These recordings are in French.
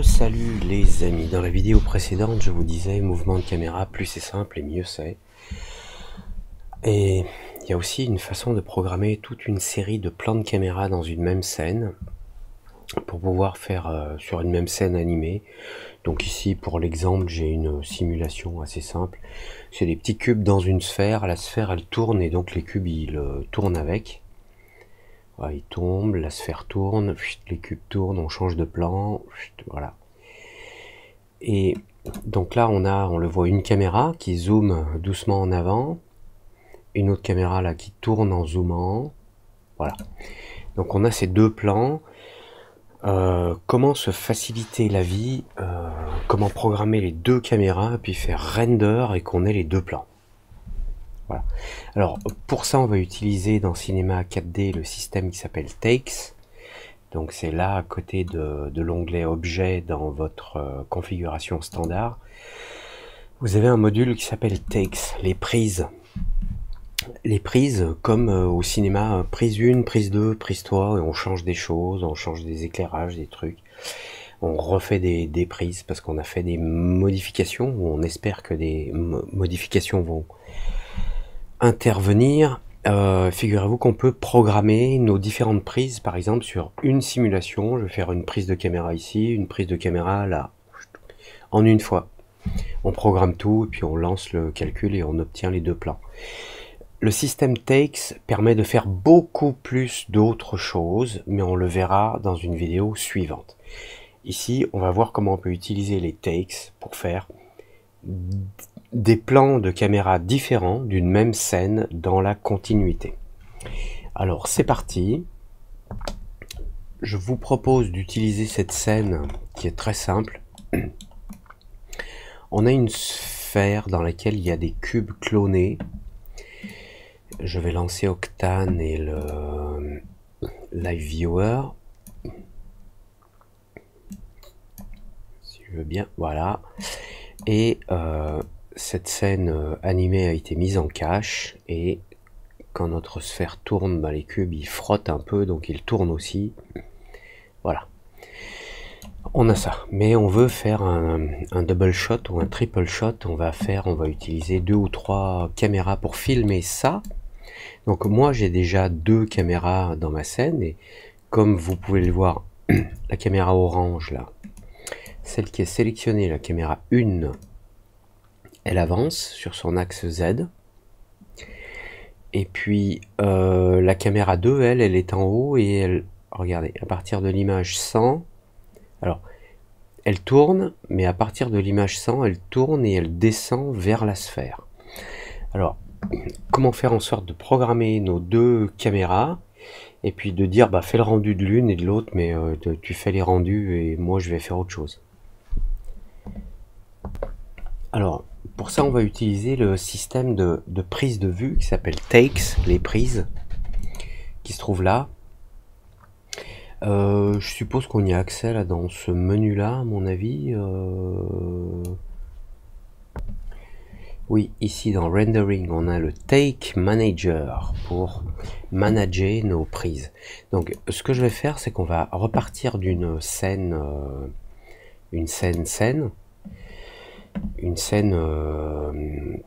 Salut les amis, dans la vidéo précédente je vous disais mouvement de caméra, plus c'est simple et mieux c'est. Et il y a aussi une façon de programmer toute une série de plans de caméra dans une même scène pour pouvoir faire sur une même scène animée. Donc ici pour l'exemple j'ai une simulation assez simple, c'est des petits cubes dans une sphère, la sphère elle tourne et donc les cubes ils tournent avec. Voilà, ils tombent, la sphère tourne, les cubes tournent, on change de plan, voilà. Et donc là on le voit, une caméra qui zoome doucement en avant, une autre caméra là qui tourne en zoomant, voilà. Donc on a ces deux plans. Comment se faciliter la vie, comment programmer les deux caméras, puis faire render et qu'on ait les deux plans. Voilà. Alors pour ça on va utiliser dans Cinema 4D le système qui s'appelle Takes. Donc c'est là à côté de l'onglet Objet dans votre configuration standard. Vous avez un module qui s'appelle Takes, les prises. Les prises comme au cinéma, prise 1, prise 2, prise 3, et on change des choses, on change des éclairages, des trucs. On refait des prises parce qu'on a fait des modifications, ou on espère que des modifications vont intervenir. Figurez-vous qu'on peut programmer nos différentes prises, par exemple sur une simulation. Je vais faire une prise de caméra ici, une prise de caméra là, en une fois. On programme tout et puis on lance le calcul et on obtient les deux plans. Le système Takes permet de faire beaucoup plus d'autres choses, mais on le verra dans une vidéo suivante. Ici, on va voir comment on peut utiliser les Takes pour faire des plans de caméra différents d'une même scène dans la continuité. Alors c'est parti. Je vous propose d'utiliser cette scène qui est très simple. On a une sphère dans laquelle il y a des cubes clonés. Je vais lancer Octane et le Live Viewer. Si je veux bien, voilà. Et cette scène animée a été mise en cache, et quand notre sphère tourne, les cubes ils frottent un peu, donc ils tournent aussi. Voilà. On a ça, mais on veut faire un double shot ou un triple shot. On va utiliser 2 ou 3 caméras pour filmer ça. Donc moi j'ai déjà 2 caméras dans ma scène, et comme vous pouvez le voir, la caméra orange là, celle qui est sélectionnée, la caméra 1, elle avance sur son axe Z. Et puis la caméra 2, elle est en haut, et elle, regardez, à partir de l'image 100, alors elle tourne, mais à partir de l'image 100, elle tourne et elle descend vers la sphère. Alors, comment faire en sorte de programmer nos 2 caméras, et puis de dire, fais le rendu de l'une et de l'autre, mais tu fais les rendus et moi je vais faire autre chose. Alors, pour ça, on va utiliser le système de prise de vue qui s'appelle Takes, les prises, qui se trouve là. Je suppose qu'on y a accès là dans ce menu là, à mon avis. Oui, ici dans Rendering, on a le Take Manager pour manager nos prises. Donc, ce que je vais faire, c'est qu'on va repartir d'une scène, une scène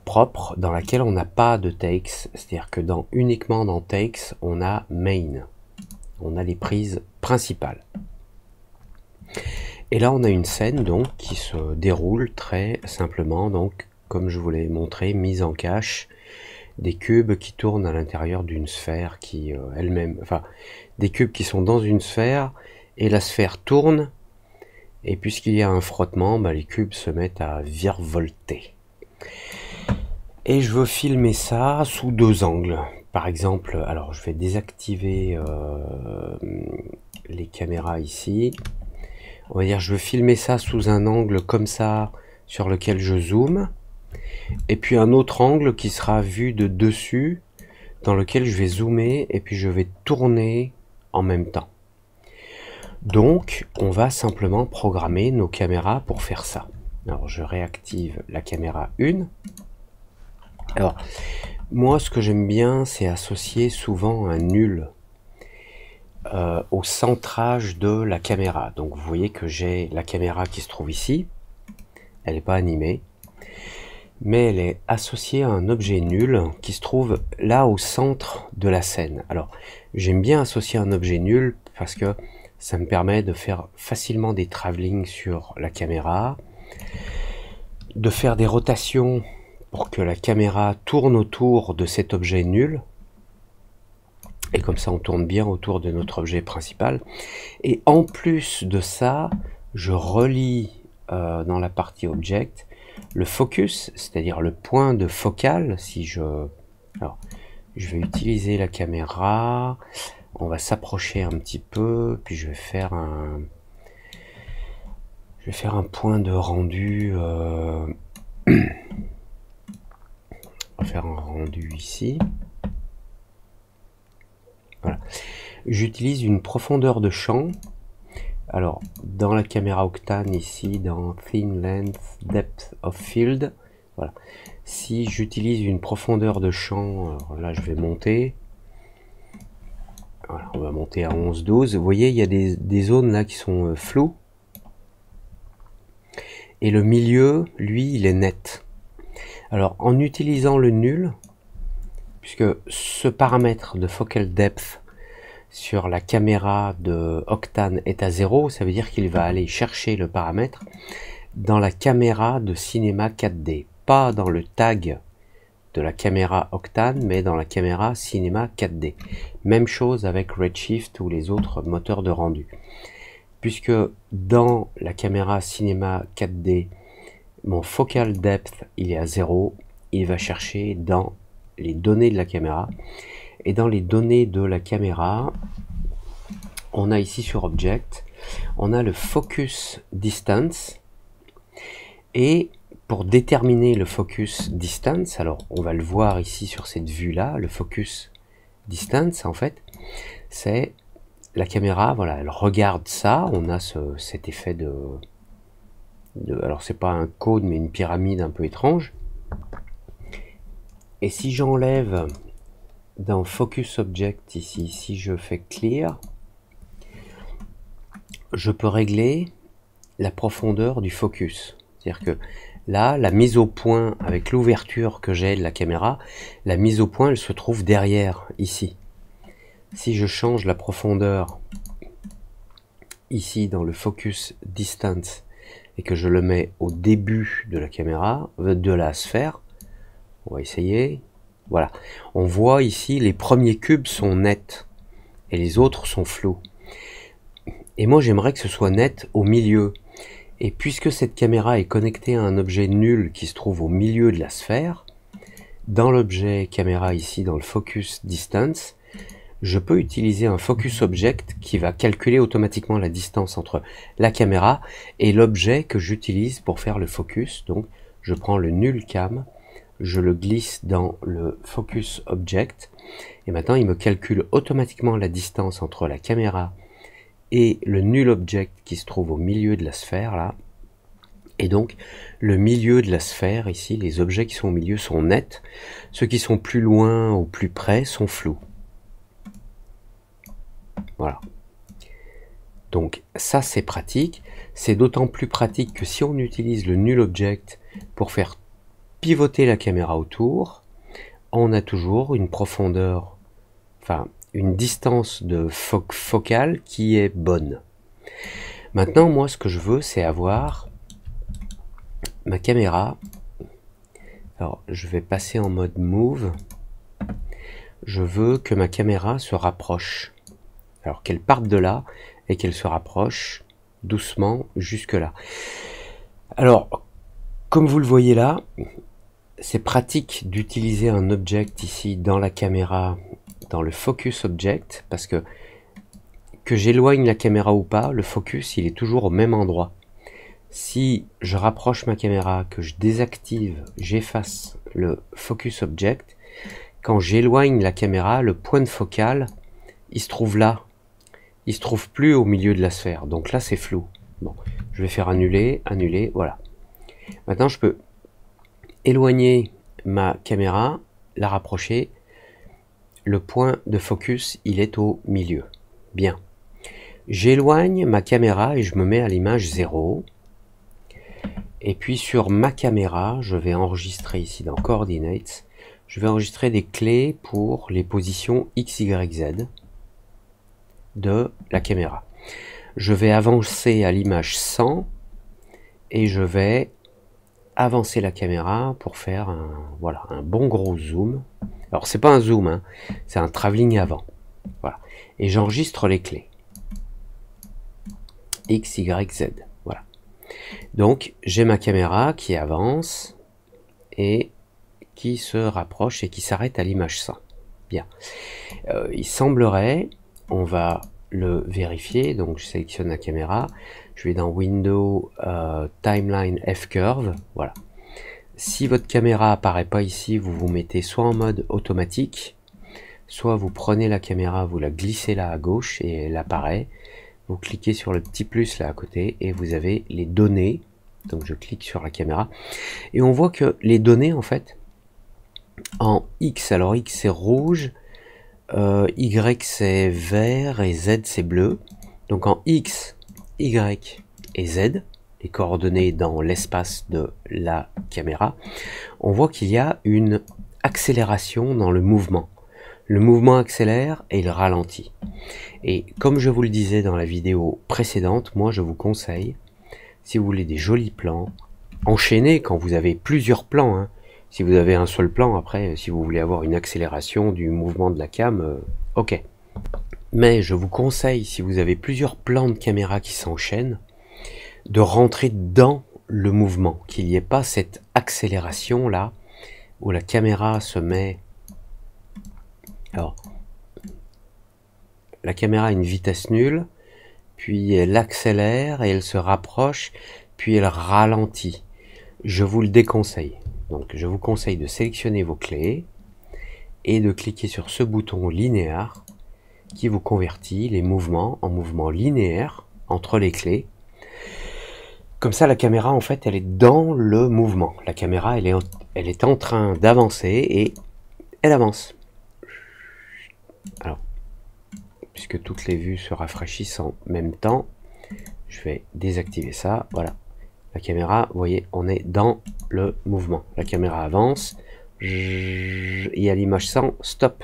propre dans laquelle on n'a pas de takes, c'est-à-dire que uniquement dans takes on a main, on a les prises principales, et là on a une scène donc qui se déroule très simplement, donc comme je vous l'ai montré, mise en cache, des cubes qui tournent à l'intérieur d'une sphère qui elle-même, enfin des cubes qui sont dans une sphère, et la sphère tourne. Et puisqu'il y a un frottement, les cubes se mettent à virevolter. Et je veux filmer ça sous 2 angles. Par exemple, alors je vais désactiver les caméras ici. On va dire je veux filmer ça sous un angle comme ça, sur lequel je zoome. Et puis un autre angle qui sera vu de dessus, dans lequel je vais zoomer et puis je vais tourner en même temps. Donc, on va simplement programmer nos caméras pour faire ça. Alors, je réactive la caméra 1. Alors, moi, ce que j'aime bien, c'est associer souvent un nul. au centrage de la caméra. Donc vous voyez que j'ai la caméra qui se trouve ici, elle n'est pas animée, mais elle est associée à un objet nul qui se trouve là au centre de la scène. Alors j'aime bien associer un objet nul parce que ça me permet de faire facilement des travelling sur la caméra, de faire des rotations pour que la caméra tourne autour de cet objet nul, et comme ça on tourne bien autour de notre objet principal. Et en plus de ça, je relie dans la partie object le focus, c'est-à-dire le point de focale. Alors, je vais utiliser la caméra, on va s'approcher un petit peu, puis je vais faire un point de rendu. On va faire un rendu ici. Voilà. J'utilise une profondeur de champ. Alors, dans la caméra Octane, ici, dans Thin Length Depth of Field, voilà. Si j'utilise une profondeur de champ, alors là je vais monter. Voilà, on va monter à 11-12. Vous voyez, il y a des zones là qui sont floues. Et le milieu, lui, il est net. Alors, en utilisant le nul, puisque ce paramètre de focal depth sur la caméra de Octane est à 0, ça veut dire qu'il va aller chercher le paramètre dans la caméra de cinéma 4D, pas dans le tag de la caméra Octane, mais dans la caméra cinéma 4D. Même chose avec Redshift ou les autres moteurs de rendu. Puisque dans la caméra cinéma 4D, mon focal depth il est à 0, il va chercher dans les données de la caméra. Et dans les données de la caméra, on a ici sur Object, on a le Focus Distance. Et pour déterminer le Focus Distance, alors on va le voir ici sur cette vue-là, le Focus Distance, en fait, c'est la caméra, voilà, elle regarde ça, on a cet effet alors c'est pas un cône, mais une pyramide un peu étrange. Et si j'enlève dans Focus Object ici, si je fais Clear, je peux régler la profondeur du focus. C'est-à-dire que là, la mise au point avec l'ouverture que j'ai de la caméra, la mise au point, elle se trouve derrière, ici. Si je change la profondeur ici dans le Focus Distance et que je le mets au début de la caméra, de la sphère, on va essayer. Voilà, on voit ici les premiers cubes sont nets et les autres sont flous. Et moi j'aimerais que ce soit net au milieu. Et puisque cette caméra est connectée à un objet nul qui se trouve au milieu de la sphère, dans l'objet caméra ici, dans le Focus Distance, je peux utiliser un Focus Object qui va calculer automatiquement la distance entre la caméra et l'objet que j'utilise pour faire le focus. Donc je prends le nul cam, je le glisse dans le Focus Object, et maintenant il me calcule automatiquement la distance entre la caméra et le nul object qui se trouve au milieu de la sphère là. Et donc le milieu de la sphère ici, les objets qui sont au milieu sont nets, ceux qui sont plus loin ou plus près sont flous. Voilà. Donc ça c'est pratique, c'est d'autant plus pratique que si on utilise le nul object pour faire pivoter la caméra autour, on a toujours une profondeur, enfin une distance de focale qui est bonne. Maintenant moi ce que je veux c'est avoir ma caméra. Alors je vais passer en mode move. Je veux que ma caméra se rapproche. Alors qu'elle parte de là et qu'elle se rapproche doucement jusque là. Alors comme vous le voyez là, c'est pratique d'utiliser un object ici dans la caméra, dans le Focus Object, parce que j'éloigne la caméra ou pas, le focus il est toujours au même endroit. Si je rapproche ma caméra, que je désactive, j'efface le Focus Object, quand j'éloigne la caméra, le point de focale, il se trouve là. Il se trouve plus au milieu de la sphère. Donc là, c'est flou. Bon, je vais faire annuler, annuler, voilà. Maintenant, je peux éloigner ma caméra, la rapprocher. Le point de focus, il est au milieu. Bien. J'éloigne ma caméra et je me mets à l'image 0. Et puis sur ma caméra, je vais enregistrer ici dans Coordinates, je vais enregistrer des clés pour les positions X, Y, Z de la caméra. Je vais avancer à l'image 100 et je vais avancer la caméra pour faire voilà, un bon gros zoom. Alors c'est pas un zoom, hein, c'est un travelling avant. Voilà. Et j'enregistre les clés. X, Y, Z. Voilà. Donc j'ai ma caméra qui avance et qui se rapproche et qui s'arrête à l'image 100. Bien. Il semblerait, on va le vérifier, donc je sélectionne la caméra, je vais dans Windows, Timeline F-Curve, voilà. Si votre caméra apparaît pas ici, vous vous mettez soit en mode automatique, soit vous prenez la caméra, vous la glissez là à gauche et elle apparaît. Vous cliquez sur le petit plus là à côté et vous avez les données. Donc je clique sur la caméra et on voit que les données en fait en X, alors X c'est rouge, Y c'est vert et Z c'est bleu. Donc en X, Y et Z, les coordonnées dans l'espace de la caméra, on voit qu'il y a une accélération dans le mouvement. Le mouvement accélère et il ralentit. Et comme je vous le disais dans la vidéo précédente, moi je vous conseille, si vous voulez des jolis plans, enchaînez quand vous avez plusieurs plans. Hein. Si vous avez un seul plan, après, si vous voulez avoir une accélération du mouvement de la cam, ok. Mais je vous conseille, si vous avez plusieurs plans de caméra qui s'enchaînent, de rentrer dans le mouvement, qu'il n'y ait pas cette accélération là, où la caméra se met... Alors, la caméra a une vitesse nulle, puis elle accélère et elle se rapproche, puis elle ralentit. Je vous le déconseille. Donc je vous conseille de sélectionner vos clés et de cliquer sur ce bouton linéaire qui vous convertit les mouvements en mouvements linéaires entre les clés. Comme ça la caméra en fait elle est dans le mouvement. La caméra elle est en train d'avancer et elle avance. Alors, puisque toutes les vues se rafraîchissent en même temps, je vais désactiver ça, voilà. La caméra, vous voyez, on est dans le mouvement. La caméra avance, et à l'image 100, stop.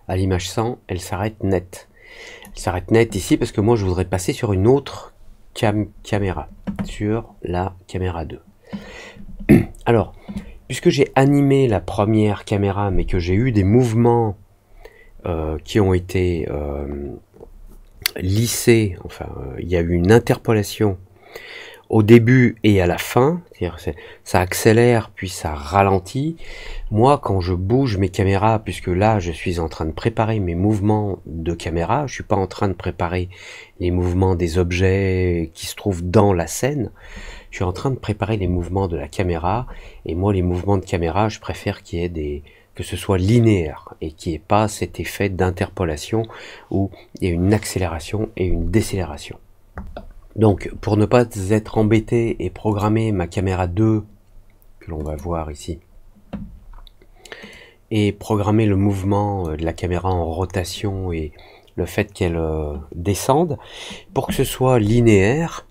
À l'image 100, elle s'arrête net. Elle s'arrête net ici parce que moi je voudrais passer sur une autre caméra, sur la caméra 2. Alors, puisque j'ai animé la première caméra, mais que j'ai eu des mouvements qui ont été lissés, enfin, il y a eu une interpolation au début et à la fin, c'est-à-dire ça accélère puis ça ralentit. Moi, quand je bouge mes caméras, puisque là, je suis en train de préparer mes mouvements de caméra, je suis pas en train de préparer les mouvements des objets qui se trouvent dans la scène, je suis en train de préparer les mouvements de la caméra, et moi, les mouvements de caméra, je préfère qu'il y ait que ce soit linéaire, et qu'il n'y ait pas cet effet d'interpolation où il y a une accélération et une décélération. Donc, pour ne pas être embêté et programmer ma caméra 2, que l'on va voir ici, et programmer le mouvement de la caméra en rotation et le fait qu'elle descende, pour que ce soit linéaire,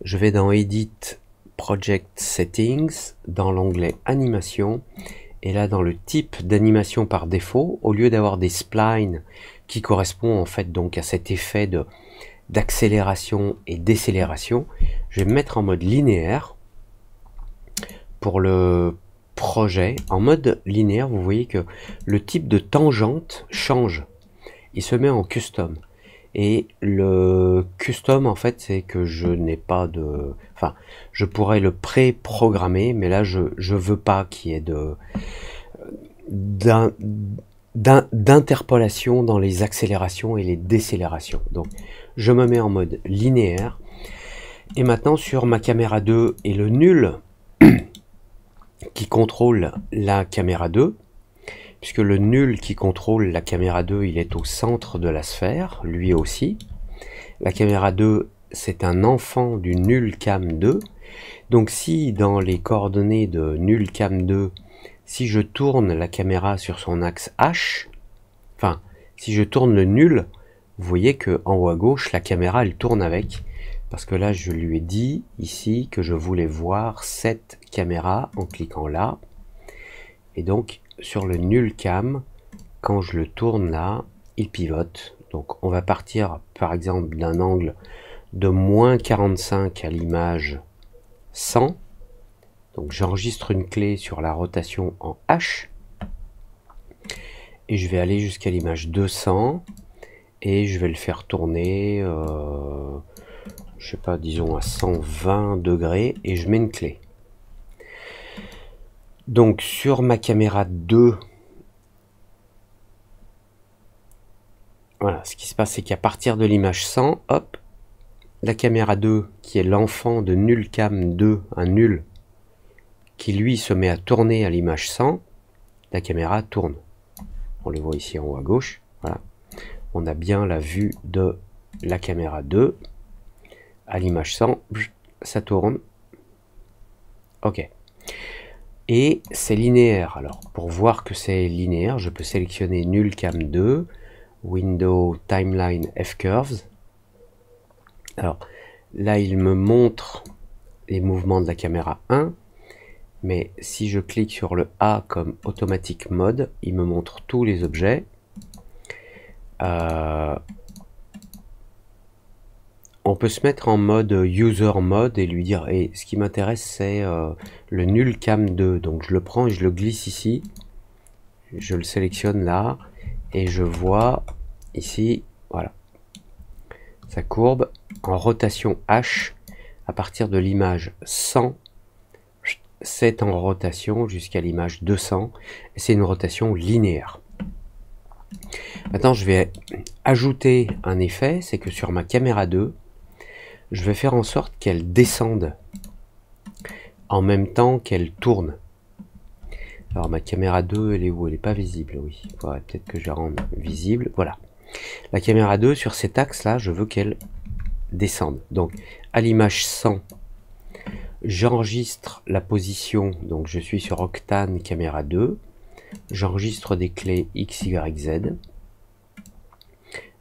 je vais dans Edit, Project Settings, dans l'onglet Animation, et là dans le type d'animation par défaut, au lieu d'avoir des splines qui correspondent en fait donc à cet effet d'accélération et décélération, je vais me mettre en mode linéaire pour le projet. En mode linéaire, vous voyez que le type de tangente change, il se met en custom, et le custom en fait c'est que je n'ai pas de, enfin je pourrais le pré-programmer, mais là je veux pas qu'il y ait d'interpolation dans les accélérations et les décélérations. Donc je me mets en mode linéaire, et maintenant sur ma caméra 2 et le nul qui contrôle la caméra 2, puisque le nul qui contrôle la caméra 2 il est au centre de la sphère, lui aussi. La caméra 2 c'est un enfant du nul cam 2, donc si dans les coordonnées de nul cam 2, si je tourne la caméra sur son axe H, enfin Si je tourne le nul, vous voyez que en haut à gauche, la caméra elle tourne avec. Parce que là, je lui ai dit ici que je voulais voir cette caméra en cliquant là. Et donc, sur le nul cam, quand je le tourne là, il pivote. Donc, on va partir par exemple d'un angle de moins 45 à l'image 100. Donc, j'enregistre une clé sur la rotation en H. Et je vais aller jusqu'à l'image 200. Et je vais le faire tourner, je sais pas, disons à 120 degrés. Et je mets une clé. Donc, sur ma caméra 2, voilà, ce qui se passe, c'est qu'à partir de l'image 100, hop, la caméra 2, qui est l'enfant de nul cam 2, un nul, qui lui se met à tourner à l'image 100, la caméra tourne. On le voit ici en haut à gauche, voilà. On a bien la vue de la caméra 2, à l'image 100, ça tourne. Ok. Et c'est linéaire. Alors, pour voir que c'est linéaire, je peux sélectionner nul cam 2, Window Timeline F-Curves. Alors, là, il me montre les mouvements de la caméra 1, mais si je clique sur le A comme Automatic Mode, il me montre tous les objets. On peut se mettre en mode User Mode et lui dire, et ce qui m'intéresse, c'est le nul cam 2. Donc, je le prends et je le glisse ici. Je le sélectionne là, et je vois ici, voilà, sa courbe en rotation H à partir de l'image 100, c'est en rotation jusqu'à l'image 200, et c'est une rotation linéaire. Maintenant, je vais ajouter un effet, c'est que sur ma caméra 2, je vais faire en sorte qu'elle descende en même temps qu'elle tourne. Alors ma caméra 2, elle est où? Elle n'est pas visible, oui. Il faudrait peut-être que je la rende visible. Voilà. La caméra 2, sur cet axe-là, je veux qu'elle descende. Donc, à l'image 100, j'enregistre la position. Donc, je suis sur Octane caméra 2. J'enregistre des clés X, Y, Z.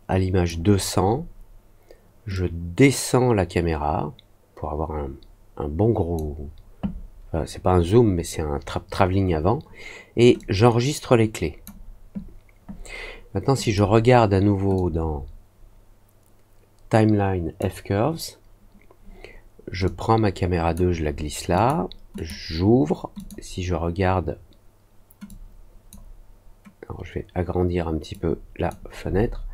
À l'image 200, je descends la caméra pour avoir un bon gros... c'est pas un zoom, mais c'est un travelling avant. Et j'enregistre les clés. Maintenant, si je regarde à nouveau dans Timeline F-Curves, je prends ma caméra 2, je la glisse là, j'ouvre. Si je regarde, alors je vais agrandir un petit peu la fenêtre.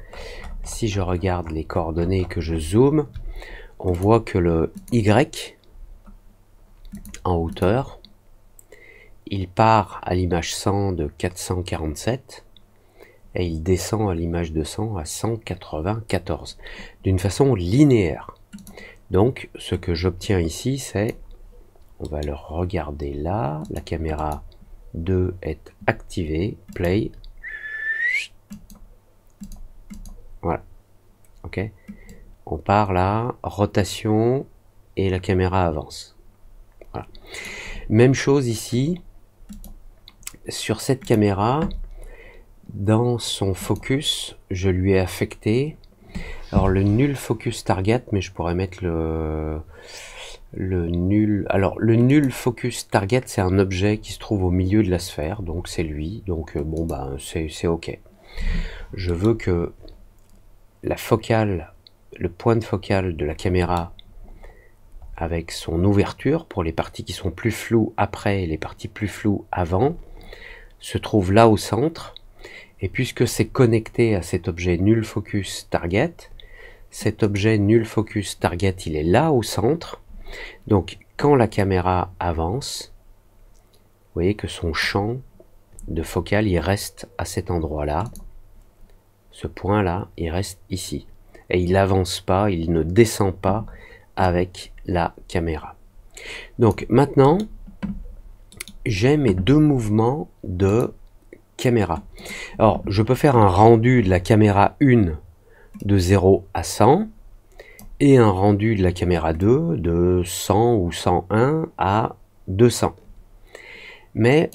Si je regarde les coordonnées que je zoome, on voit que le Y en hauteur, il part à l'image 100 de 447 et il descend à l'image 200 à 194 d'une façon linéaire. Donc ce que j'obtiens ici, c'est, on va le regarder là, la caméra 2 est activée, play, voilà, ok, on part là, rotation et la caméra avance. Voilà. Même chose ici, sur cette caméra, dans son focus, je lui ai affecté, alors le nul focus target, mais je pourrais mettre le nul, alors le nul focus target, c'est un objet qui se trouve au milieu de la sphère, donc c'est lui, donc bon bah c'est ok. Je veux que la focale, le point de focale de la caméra avec son ouverture pour les parties qui sont plus floues après et les parties plus floues avant se trouve là au centre, et puisque c'est connecté à cet objet nul focus target, cet objet nul focus target il est là au centre, donc quand la caméra avance, vous voyez que son champ de focale il reste à cet endroit là, ce point là il reste ici, et il n'avance pas, il ne descend pas avec la caméra. Donc maintenant j'ai mes deux mouvements de caméra. Alors je peux faire un rendu de la caméra 1 de 0 à 100 et un rendu de la caméra 2 de 100 ou 101 à 200. Mais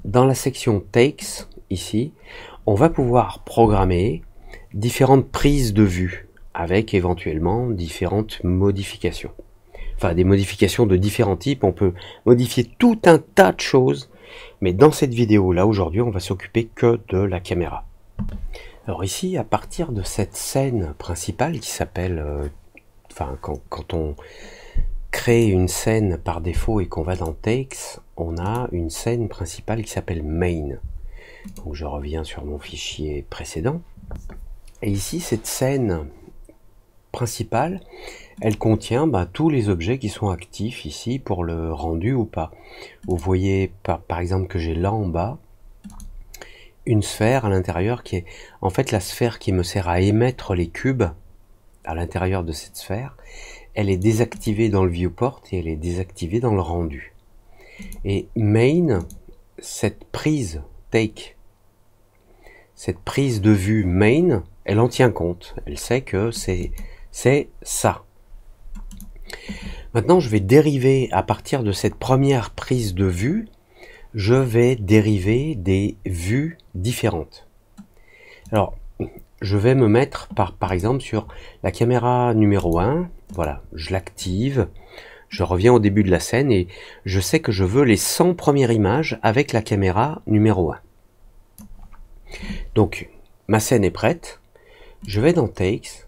dans la section takes ici, on va pouvoir programmer différentes prises de vue avec éventuellement différentes modifications. Enfin, des modifications de différents types. On peut modifier tout un tas de choses, mais dans cette vidéo là aujourd'hui on va s'occuper que de la caméra. Alors ici, à partir de cette scène principale qui s'appelle quand on crée une scène par défaut et qu'on va dans Takes, on a une scène principale qui s'appelle Main. Donc je reviens sur mon fichier précédent. Et ici, cette scène principale, elle contient tous les objets qui sont actifs ici pour le rendu ou pas. Vous voyez par exemple que j'ai là en bas une sphère à l'intérieur qui est en fait la sphère qui me sert à émettre les cubes à l'intérieur de cette sphère. Elle est désactivée dans le viewport et elle est désactivée dans le rendu. Et main, cette prise take, cette prise de vue main, elle en tient compte. Elle sait que c'est ça. Maintenant, je vais dériver à partir de cette première prise de vue, je vais dériver des vues différentes. Alors, je vais me mettre par exemple sur la caméra numéro 1, voilà, je l'active, je reviens au début de la scène et je sais que je veux les 100 premières images avec la caméra numéro 1. Donc, ma scène est prête, je vais dans Takes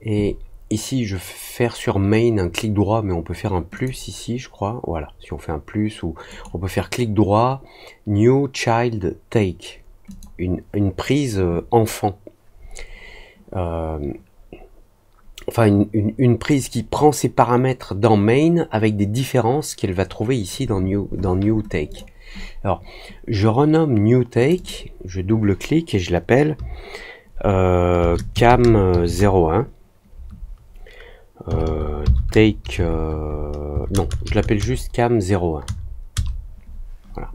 et ici je vais faire sur Main un clic droit, mais on peut faire un plus ici je crois, voilà, si on fait un plus, ou on peut faire clic droit, New Child Take, une prise enfant. Enfin une prise qui prend ses paramètres dans Main avec des différences qu'elle va trouver ici dans New Take. Alors je renomme New Take, je double-clique et je l'appelle Cam 01. Take non, je l'appelle juste Cam 01. Voilà.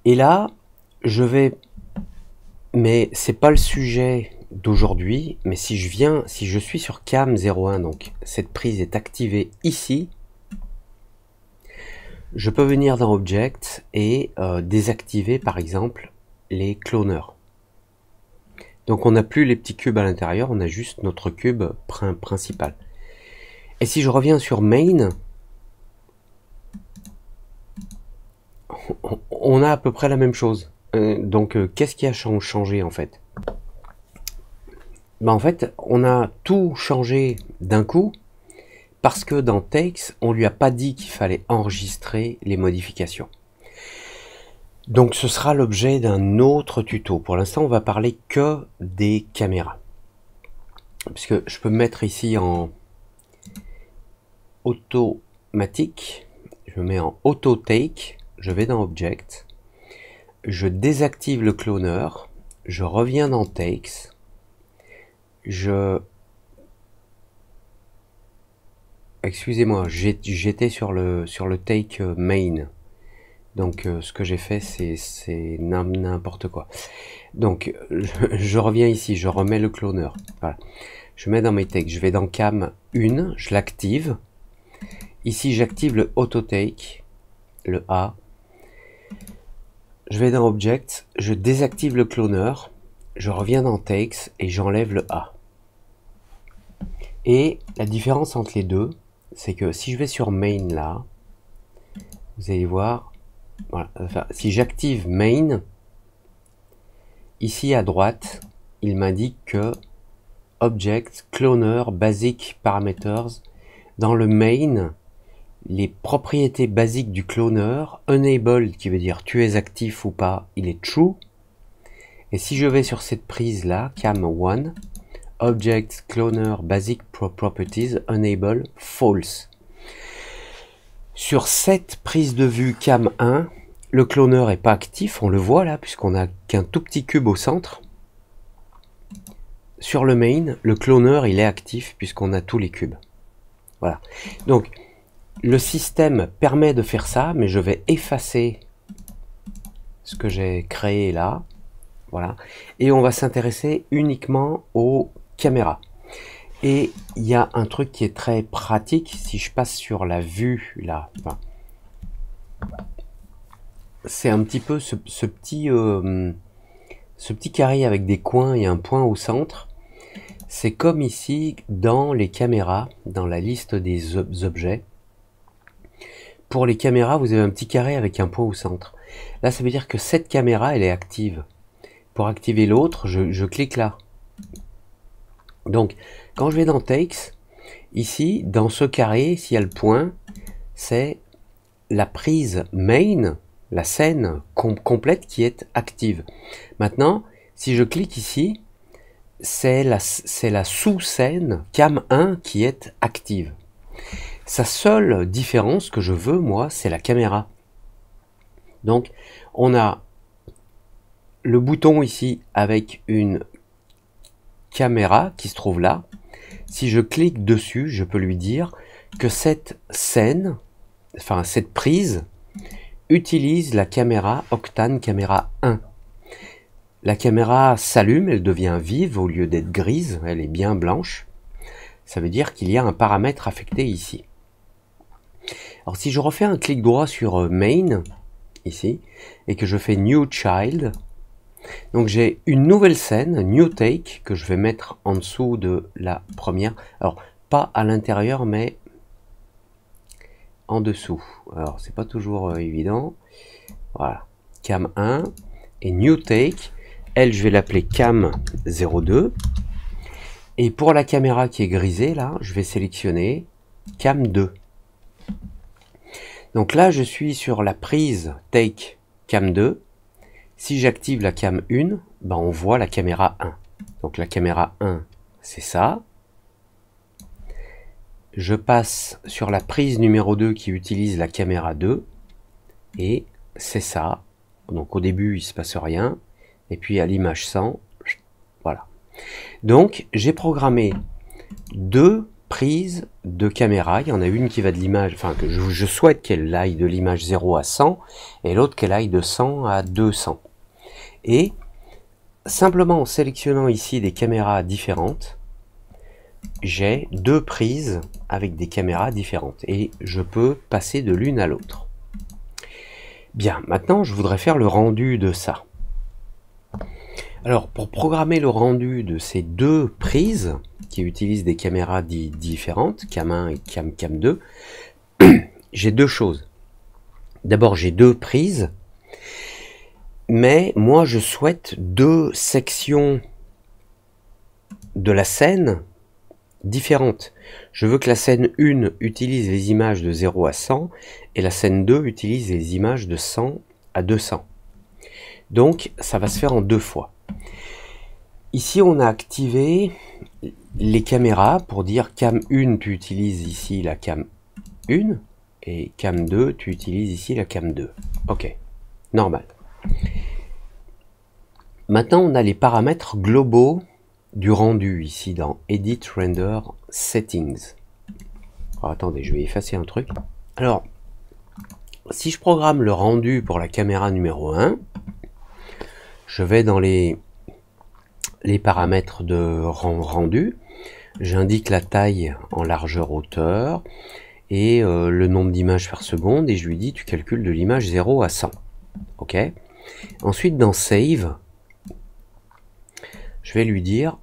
Et là, je vais, mais c'est pas le sujet d'aujourd'hui, mais si je suis sur Cam 01, donc cette prise est activée ici, je peux venir dans Object et désactiver par exemple les cloners. Donc on n'a plus les petits cubes à l'intérieur, on a juste notre cube principal. Et si je reviens sur Main, on a à peu près la même chose. Donc qu'est-ce qui a changé en fait? En fait, on a tout changé d'un coup parce que dans Takes, on lui a pas dit qu'il fallait enregistrer les modifications. Donc ce sera l'objet d'un autre tuto. Pour l'instant, on va parler que des caméras. Puisque je peux me mettre ici en automatique. Je me mets en auto take. Je vais dans Object. Je désactive le cloner. Je reviens dans Takes. Excusez-moi, j'étais sur le take main. Donc ce que j'ai fait c'est n'importe quoi. Donc je reviens ici, je remets le cloner. Voilà. Je mets dans mes takes, je vais dans Cam 1, je l'active. Ici j'active le auto take, le A. Je vais dans Object, je désactive le cloner, je reviens dans Takes et j'enlève le A. Et la différence entre les deux, c'est que si je vais sur Main là, vous allez voir. Voilà. Enfin, si j'active Main, ici à droite, il m'indique que Object, Cloner, Basic Parameters, dans le Main, les propriétés basiques du cloner, Enabled qui veut dire tu es actif ou pas, il est True. Et si je vais sur cette prise là, Cam 1, Object, Cloner, Basic Properties, Enable, False. Sur cette prise de vue Cam 1, le cloner n'est pas actif, on le voit là, puisqu'on n'a qu'un tout petit cube au centre. Sur le main, le cloner il est actif, puisqu'on a tous les cubes. Voilà. Donc, le système permet de faire ça, mais je vais effacer ce que j'ai créé là. Voilà. Et on va s'intéresser uniquement aux caméras. Et il y a un truc qui est très pratique, si je passe sur la vue là, enfin, c'est un petit peu ce petit carré avec des coins et un point au centre. C'est comme ici dans les caméras, dans la liste des objets. Pour les caméras, vous avez un petit carré avec un point au centre. Là, ça veut dire que cette caméra, elle est active. Pour activer l'autre, je clique là. Donc, quand je vais dans Takes, ici, dans ce carré, s'il y a le point, c'est la prise main, la scène complète qui est active. Maintenant, si je clique ici, c'est la sous-scène cam 1 qui est active. Sa seule différence que je veux, moi, c'est la caméra. Donc, on a le bouton ici avec une caméra qui se trouve là. Si je clique dessus, je peux lui dire que cette scène, enfin cette prise, utilise la caméra Octane Caméra 1. La caméra s'allume, elle devient vive au lieu d'être grise, elle est bien blanche. Ça veut dire qu'il y a un paramètre affecté ici. Alors si je refais un clic droit sur Main, ici, et que je fais New Child, donc j'ai une nouvelle scène, New Take, que je vais mettre en dessous de la première. Alors, pas à l'intérieur, mais en dessous. Alors, c'est pas toujours évident. Voilà, Cam 1 et New Take. Elle, je vais l'appeler Cam 02. Et pour la caméra qui est grisée, là, je vais sélectionner Cam 2. Donc là, je suis sur la prise Take Cam 2. Si j'active la Cam 1, ben on voit la caméra 1. Donc la caméra 1, c'est ça. Je passe sur la prise numéro 2 qui utilise la caméra 2. Et c'est ça. Donc au début, il ne se passe rien. Et puis à l'image 100, voilà. Donc j'ai programmé deux prises de caméra. Il y en a une qui va de l'image, enfin que je souhaite qu'elle aille de l'image 0 à 100 et l'autre qu'elle aille de 100 à 200. Et simplement en sélectionnant ici des caméras différentes, j'ai deux prises avec des caméras différentes et je peux passer de l'une à l'autre. Bien, maintenant je voudrais faire le rendu de ça. Alors pour programmer le rendu de ces deux prises qui utilisent des caméras différentes, Cam 1 et Cam 2, j'ai deux choses. D'abord j'ai deux prises, mais moi je souhaite deux sections de la scène différentes. Je veux que la scène 1 utilise les images de 0 à 100 et la scène 2 utilise les images de 100 à 200. Donc ça va se faire en deux fois. Ici on a activé les caméras pour dire Cam 1 tu utilises ici la Cam 1 et Cam 2 tu utilises ici la Cam 2. Ok, normal. Maintenant on a les paramètres globaux du rendu ici dans Edit Render Settings. Alors, attendez, je vais effacer un truc. Alors, si je programme le rendu pour la caméra numéro 1, je vais dans les paramètres de rendu, j'indique la taille en largeur hauteur et le nombre d'images par seconde et je lui dis tu calcules de l'image 0 à 100. Ok. Ensuite dans Save, je vais lui dire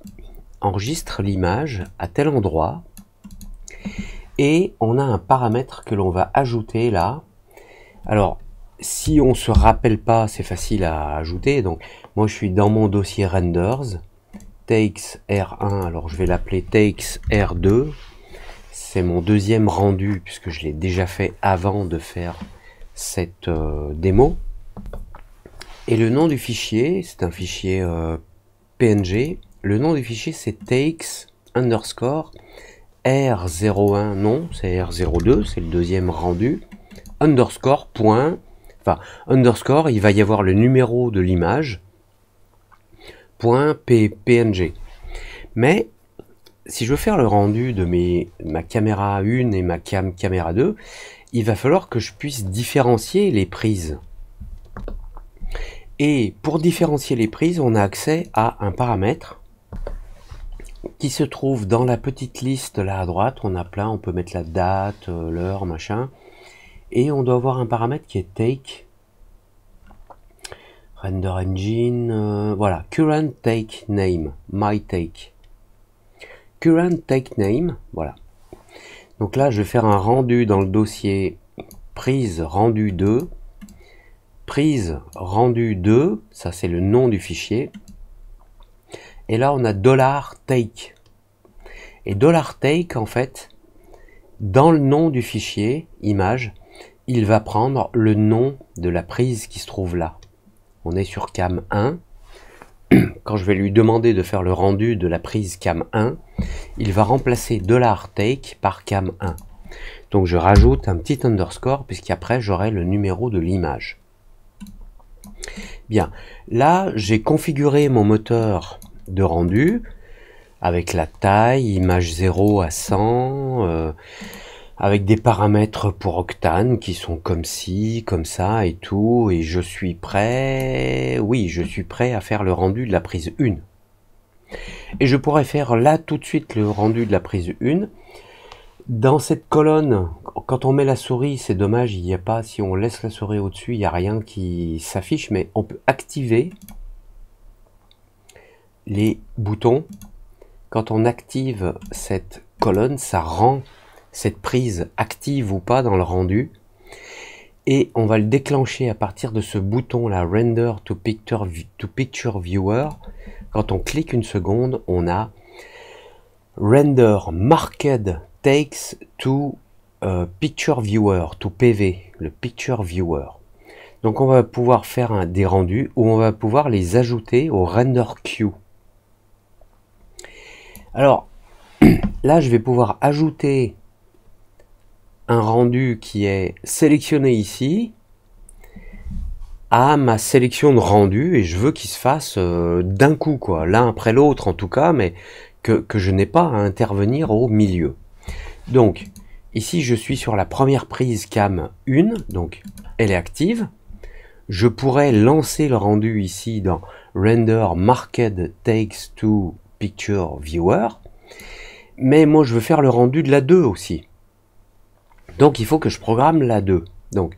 enregistre l'image à tel endroit et on a un paramètre que l'on va ajouter là. Alors si on se rappelle pas, c'est facile à ajouter. Donc moi je suis dans mon dossier renders, takes R1, alors je vais l'appeler takes R2. C'est mon deuxième rendu puisque je l'ai déjà fait avant de faire cette démo. Et le nom du fichier, c'est un fichier PNG. Le nom du fichier c'est takes underscore R01, non, c'est R02, c'est le deuxième rendu, underscore point, enfin underscore, il va y avoir le numéro de l'image, point PNG. Mais si je veux faire le rendu de ma caméra 1 et ma caméra 2, il va falloir que je puisse différencier les prises. Et pour différencier les prises, on a accès à un paramètre qui se trouve dans la petite liste là à droite. On a plein, on peut mettre la date, l'heure, machin. Et on doit avoir un paramètre qui est take Render engine, voilà, current take name, my take. Current take name, voilà. Donc là, je vais faire un rendu dans le dossier prise rendu 2. Prise rendu 2, ça c'est le nom du fichier. Et là, on a $take. Et $take, en fait, dans le nom du fichier, image, il va prendre le nom de la prise qui se trouve là. On est sur cam 1. Quand je vais lui demander de faire le rendu de la prise cam 1, il va remplacer $take par cam 1. Donc je rajoute un petit underscore puisqu'après j'aurai le numéro de l'image. Bien, là j'ai configuré mon moteur de rendu avec la taille, image 0 à 100, avec des paramètres pour Octane qui sont comme ci, comme ça et tout, et je suis prêt, oui, je suis prêt à faire le rendu de la prise 1. Et je pourrais faire là tout de suite le rendu de la prise 1. Dans cette colonne, quand on met la souris, c'est dommage, il n'y a pas, si on laisse la souris au-dessus, il n'y a rien qui s'affiche, mais on peut activer les boutons. Quand on active cette colonne, ça rend cette prise active ou pas dans le rendu. Et on va le déclencher à partir de ce bouton là, Render to Picture Viewer. Quand on clique une seconde, on a Render Marked Takes to Picture Viewer, to PV, le Picture Viewer. Donc on va pouvoir faire des rendus où on va pouvoir les ajouter au Render Queue. Alors là, je vais pouvoir ajouter un rendu qui est sélectionné ici à ma sélection de rendu et je veux qu'il se fasse d'un coup, quoi, l'un après l'autre en tout cas, mais que je n'ai pas à intervenir au milieu. Donc ici je suis sur la première prise cam 1, donc elle est active. Je pourrais lancer le rendu ici dans Render Marked Takes to Picture Viewer, mais moi je veux faire le rendu de la 2 aussi. Donc il faut que je programme la 2. Donc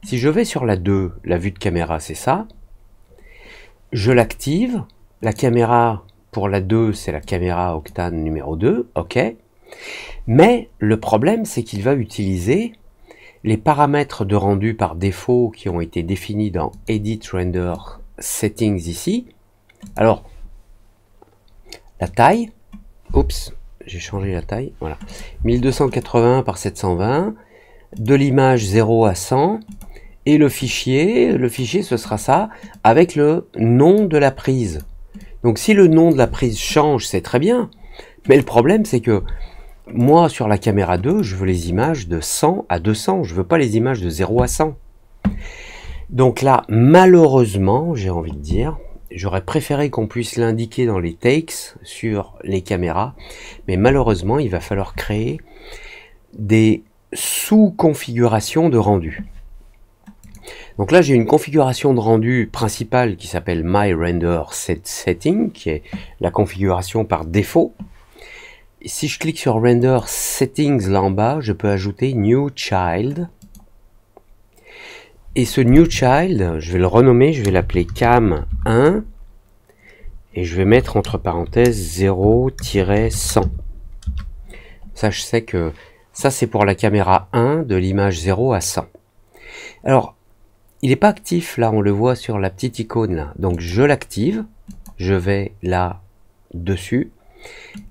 si je vais sur la 2, la vue de caméra c'est ça, je l'active, la caméra pour la 2 c'est la caméra Octane numéro 2, ok. Mais le problème c'est qu'il va utiliser les paramètres de rendu par défaut qui ont été définis dans Edit Render Settings ici. Alors la taille, oups, j'ai changé la taille, voilà, 1280 par 720, de l'image 0 à 100, et le fichier ce sera ça, avec le nom de la prise. Donc si le nom de la prise change, c'est très bien, mais le problème c'est que moi sur la caméra 2, je veux les images de 100 à 200, je veux pas les images de 0 à 100. Donc là, malheureusement, j'ai envie de dire, j'aurais préféré qu'on puisse l'indiquer dans les takes sur les caméras, mais malheureusement, il va falloir créer des sous-configurations de rendu. Donc là, j'ai une configuration de rendu principale qui s'appelle My Render Setting, qui est la configuration par défaut. Et si je clique sur Render Settings là en bas, je peux ajouter New Child. Et ce New Child, je vais le renommer, je vais l'appeler Cam 1 et je vais mettre entre parenthèses 0-100. Ça, je sais que ça, c'est pour la caméra 1 de l'image 0 à 100. Alors, il n'est pas actif, là, on le voit sur la petite icône, là. Donc, je l'active, je vais là, dessus,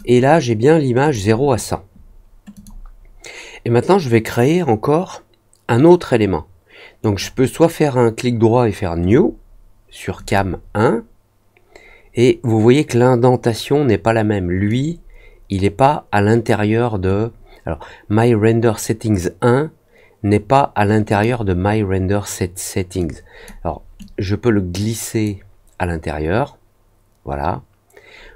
et là, j'ai bien l'image 0 à 100. Et maintenant, je vais créer encore un autre élément. Donc je peux soit faire un clic droit et faire New sur Cam 1. Et vous voyez que l'indentation n'est pas la même. Lui, il n'est pas à l'intérieur de... Alors, My Render Settings 1 n'est pas à l'intérieur de My Render Settings. Alors, je peux le glisser à l'intérieur. Voilà.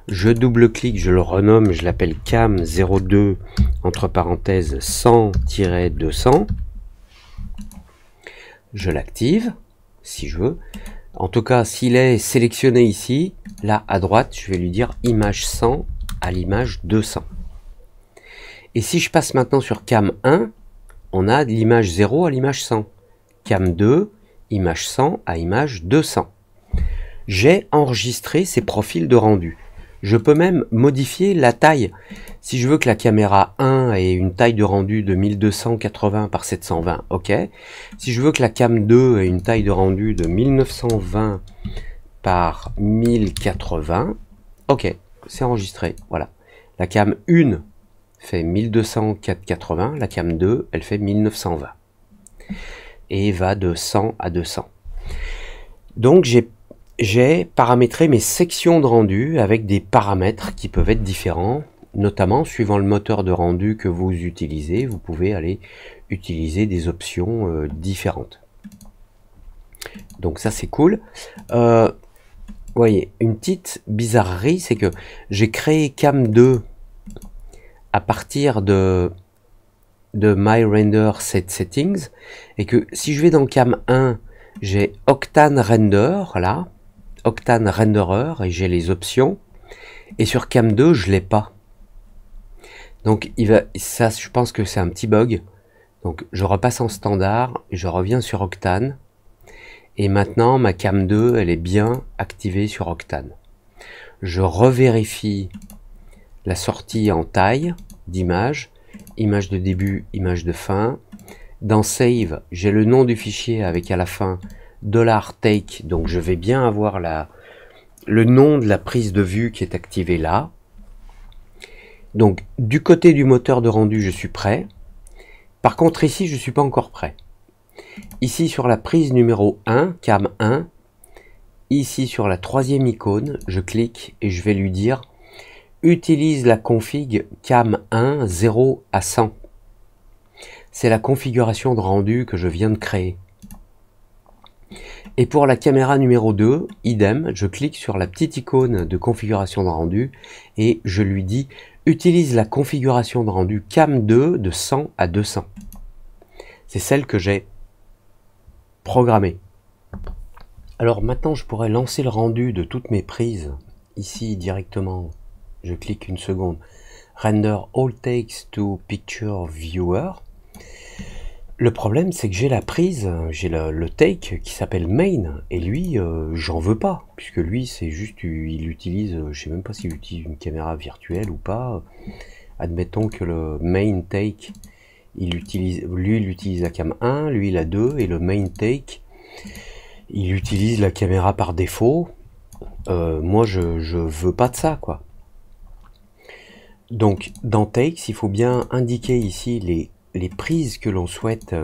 Je double-clique, je le renomme, je l'appelle Cam 02 entre parenthèses 100-200. Je l'active, si je veux. En tout cas, s'il est sélectionné ici, là à droite, je vais lui dire image 100 à l'image 200. Et si je passe maintenant sur Cam 1, on a l'image 0 à l'image 100. Cam 2, image 100 à image 200. j'ai enregistré ces profils de rendu. Je peux même modifier la taille. Si je veux que la caméra 1 ait une taille de rendu de 1280 par 720, ok. Si je veux que la cam 2 ait une taille de rendu de 1920 par 1080, ok, c'est enregistré, voilà. La cam 1 fait 1280, la cam 2, elle fait 1920. Et va de 100 à 200. Donc j'ai paramétré mes sections de rendu avec des paramètres qui peuvent être différents, notamment suivant le moteur de rendu que vous utilisez, vous pouvez aller utiliser des options différentes. Donc ça c'est cool. Vous voyez, une petite bizarrerie, c'est que j'ai créé Cam 2 à partir de My Render Set Settings, et que si je vais dans Cam 1, j'ai Octane Render, là, Octane Renderer, et j'ai les options, et sur Cam 2, je l'ai pas. Donc ça, je pense que c'est un petit bug. Donc je repasse en standard, je reviens sur Octane, et maintenant ma Cam 2, elle est bien activée sur Octane. Je revérifie la sortie en taille d'image, image de début, image de fin. Dans Save, j'ai le nom du fichier avec à la fin $take, donc je vais bien avoir le nom de la prise de vue qui est activée là. Donc du côté du moteur de rendu, je suis prêt. Par contre ici, je ne suis pas encore prêt. Ici sur la prise numéro 1, Cam 1, ici sur la troisième icône, je clique et je vais lui dire utilise la config Cam 1 0 à 100. C'est la configuration de rendu que je viens de créer. Et pour la caméra numéro 2, idem, je clique sur la petite icône de configuration de rendu et je lui dis utilise la configuration de rendu Cam 2 de 100 à 200. C'est celle que j'ai programmée. Alors maintenant, je pourrais lancer le rendu de toutes mes prises ici directement. Je clique une seconde. Render all takes to picture viewer. Le problème, c'est que j'ai la prise, j'ai le take qui s'appelle main, et lui, j'en veux pas, puisque lui, c'est juste, il utilise, je sais même pas s'il utilise une caméra virtuelle ou pas. Admettons que le main take, lui, il utilise la cam 1, lui la 2, et le main take, il utilise la caméra par défaut. Moi, je veux pas de ça, quoi. Donc, dans Takes, il faut bien indiquer ici les prises que l'on souhaite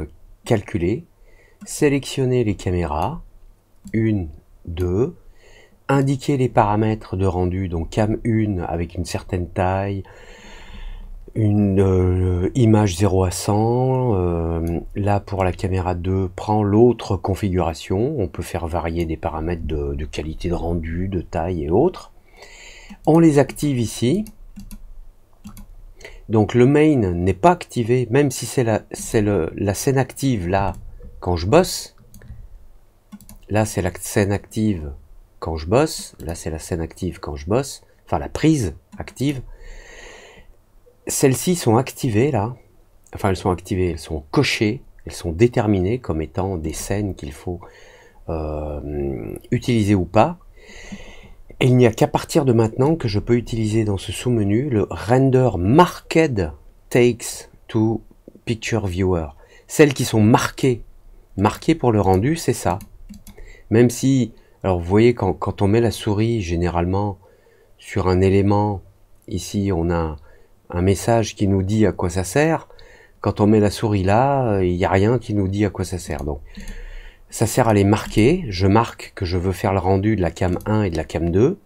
calculer, sélectionner les caméras, 1, 2, indiquer les paramètres de rendu, donc Cam 1 avec une certaine taille, une image 0 à 100, là pour la caméra 2, prend l'autre configuration, on peut faire varier des paramètres de qualité de rendu, de taille et autres. On les active ici. Donc le main n'est pas activé, même si c'est la scène active là, quand je bosse. Là c'est la scène active quand je bosse, là c'est la scène active quand je bosse, enfin la prise active. Celles-ci sont activées là, enfin elles sont activées, elles sont cochées, elles sont déterminées comme étant des scènes qu'il faut utiliser ou pas. Et il n'y a qu'à partir de maintenant que je peux utiliser dans ce sous-menu le Render Marked Takes to Picture Viewer. Celles qui sont marquées pour le rendu, c'est ça. Même si, alors vous voyez, quand on met la souris, généralement, sur un élément, ici on a un message qui nous dit à quoi ça sert. Quand on met la souris là, il n'y a rien qui nous dit à quoi ça sert. Donc, ça sert à les marquer. Je marque que je veux faire le rendu de la cam 1 et de la cam 2.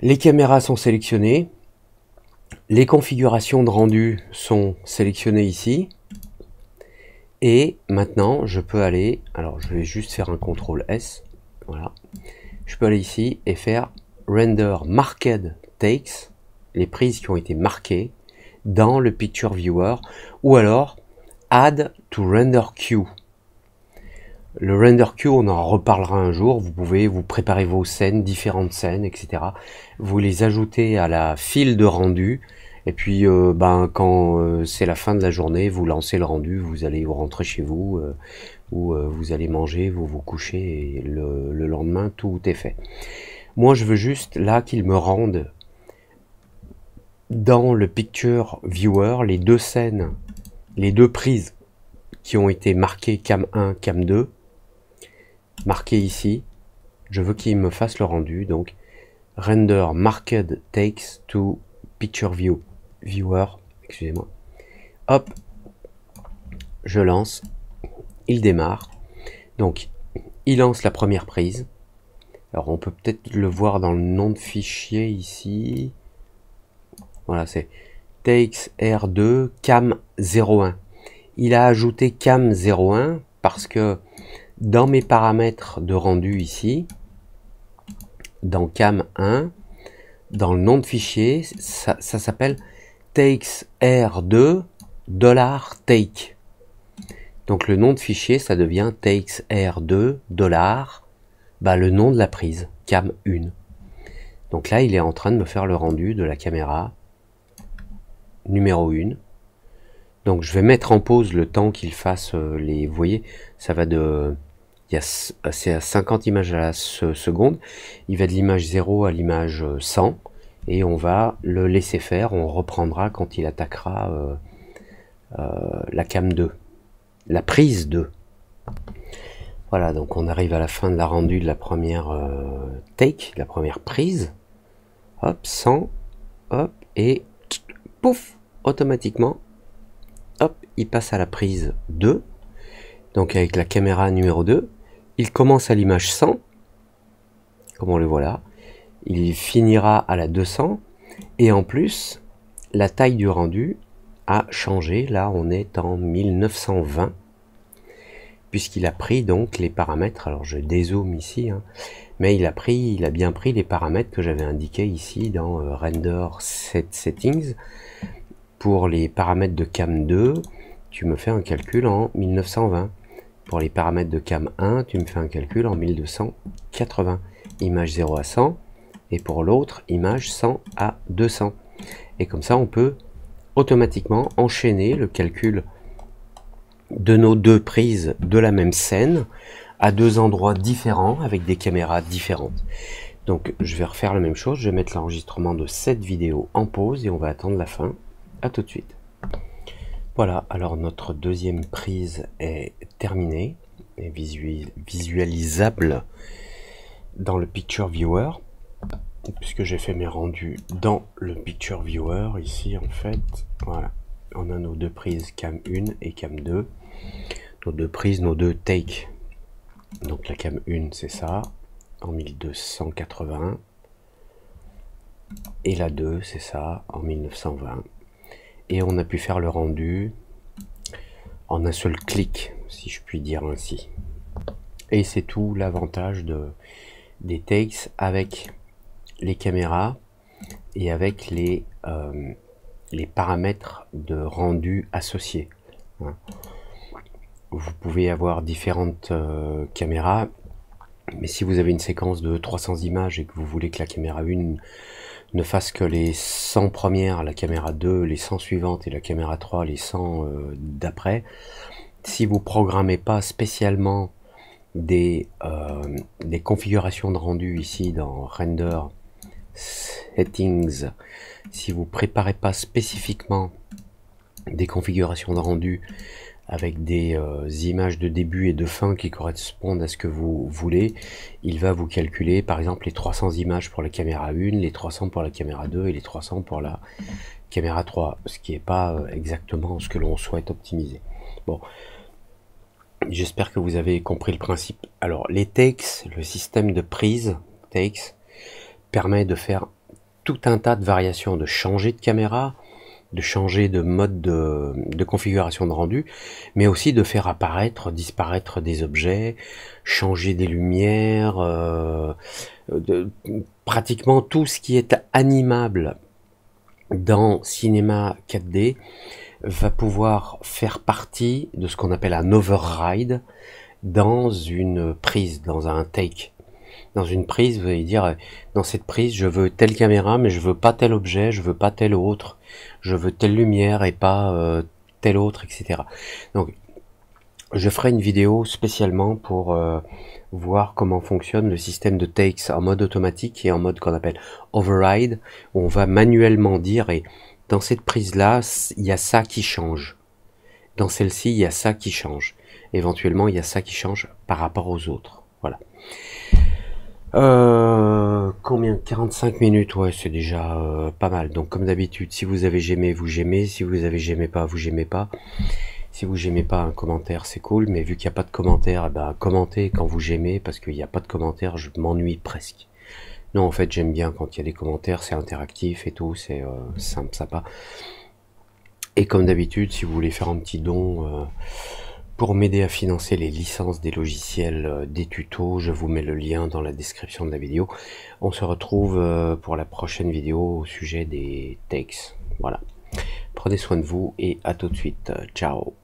Les caméras sont sélectionnées. Les configurations de rendu sont sélectionnées ici. Et maintenant, je peux aller... Alors, je vais juste faire un CTRL S. Voilà. Je peux aller ici et faire Render Marked Takes, les prises qui ont été marquées dans le Picture Viewer, ou alors Add to Render Queue. Le render queue, on en reparlera un jour. Vous pouvez vous préparer vos scènes, différentes scènes, etc. Vous les ajoutez à la file de rendu. Et puis, quand c'est la fin de la journée, vous lancez le rendu. Vous allez rentrer chez vous. où vous allez manger, vous vous couchez et le lendemain tout est fait. Moi je veux juste là qu'il me rende dans le Picture Viewer les deux scènes, les deux prises qui ont été marquées cam 1, cam 2, marquées ici. Je veux qu'il me fasse le rendu, donc render marked takes to Picture Viewer, excusez-moi. Hop, je lance, il démarre. Donc, il lance la première prise. Alors, on peut peut-être le voir dans le nom de fichier ici. Voilà, c'est takes R2 cam 01. Il a ajouté cam 01 parce que dans mes paramètres de rendu ici, dans cam 1, dans le nom de fichier, ça s'appelle takes R2 $take. Donc le nom de fichier, ça devient takes R2 $, le nom de la prise, cam 1. Donc là, il est en train de me faire le rendu de la caméra numéro 1. Donc je vais mettre en pause le temps qu'il fasse les... Vous voyez, ça va de... C'est à 50 images à la seconde. Il va de l'image 0 à l'image 100. Et on va le laisser faire. On reprendra quand il attaquera la cam 2. La prise 2. Voilà, donc on arrive à la fin de la rendu de la première take, la première prise. Hop, 100. Hop, et pouf, automatiquement. Hop, il passe à la prise 2. Donc avec la caméra numéro 2. Il commence à l'image 100. Comme on le voit là. Il finira à la 200. Et en plus, la taille du rendu a changé. Là, on est en 1920. Puisqu'il a pris donc les paramètres. Alors je dézoome ici. Mais il a bien pris les paramètres que j'avais indiqués ici dans Render Set Settings. Pour les paramètres de cam 2, tu me fais un calcul en 1920. Pour les paramètres de cam 1, tu me fais un calcul en 1280. Image 0 à 100. Et pour l'autre, image 100 à 200. Et comme ça, on peut automatiquement enchaîner le calcul de nos deux prises de la même scène à deux endroits différents avec des caméras différentes. Donc, je vais refaire la même chose. Je vais mettre l'enregistrement de cette vidéo en pause et on va attendre la fin. À tout de suite. Voilà, alors notre deuxième prise est terminée et visualisable dans le Picture Viewer, puisque j'ai fait mes rendus dans le Picture Viewer. Ici, en fait, voilà, on a nos deux prises cam 1 et cam 2, nos deux prises, nos deux takes. Donc la cam 1, c'est ça, en 1280, et la 2, c'est ça, en 1920. Et on a pu faire le rendu en un seul clic, si je puis dire ainsi. Et c'est tout l'avantage des takes avec les caméras et avec les paramètres de rendu associés. Vous pouvez avoir différentes caméras, mais si vous avez une séquence de 300 images et que vous voulez que la caméra 1 ne fasse que les 100 premières, la caméra 2, les 100 suivantes et la caméra 3, les 100 d'après, si vous programmez pas spécialement des configurations de rendu ici dans Render Settings, si vous préparez pas spécifiquement des configurations de rendu avec des images de début et de fin qui correspondent à ce que vous voulez, il va vous calculer par exemple les 300 images pour la caméra 1, les 300 pour la caméra 2 et les 300 pour la caméra 3, ce qui n'est pas exactement ce que l'on souhaite optimiser. Bon, j'espère que vous avez compris le principe. Alors les takes, le système de prise takes permet de faire tout un tas de variations, de changer de caméra, de changer de mode de configuration de rendu, mais aussi de faire apparaître, disparaître des objets, changer des lumières, pratiquement tout ce qui est animable dans Cinema 4D va pouvoir faire partie de ce qu'on appelle un override dans une prise, dans un take. Dans une prise, vous allez dire, dans cette prise, je veux telle caméra, mais je veux pas tel objet, je veux pas tel autre, je veux telle lumière et pas telle autre, etc. Donc, Je ferai une vidéo spécialement pour voir comment fonctionne le système de takes en mode automatique et en mode qu'on appelle override, où on va manuellement dire, et dans cette prise-là, il y a ça qui change. Dans celle-ci, il y a ça qui change. Éventuellement, il y a ça qui change par rapport aux autres. Voilà. Combien? 45 minutes, ouais, c'est déjà pas mal. Donc comme d'habitude, si vous avez j'aimé, vous j'aimez. Si vous avez j'aimé pas, vous j'aimez pas. Si vous j'aimez pas, un commentaire, c'est cool. Mais vu qu'il n'y a pas de commentaire, eh ben, commentez quand vous j'aimez, parce qu'il n'y a pas de commentaire, je m'ennuie presque. Non, en fait, j'aime bien quand il y a des commentaires, c'est interactif et tout, c'est simple, sympa. Et comme d'habitude, si vous voulez faire un petit don pour m'aider à financer les licences des logiciels, des tutos, je vous mets le lien dans la description de la vidéo. On se retrouve pour la prochaine vidéo au sujet des takes. Voilà. Prenez soin de vous et à tout de suite. Ciao.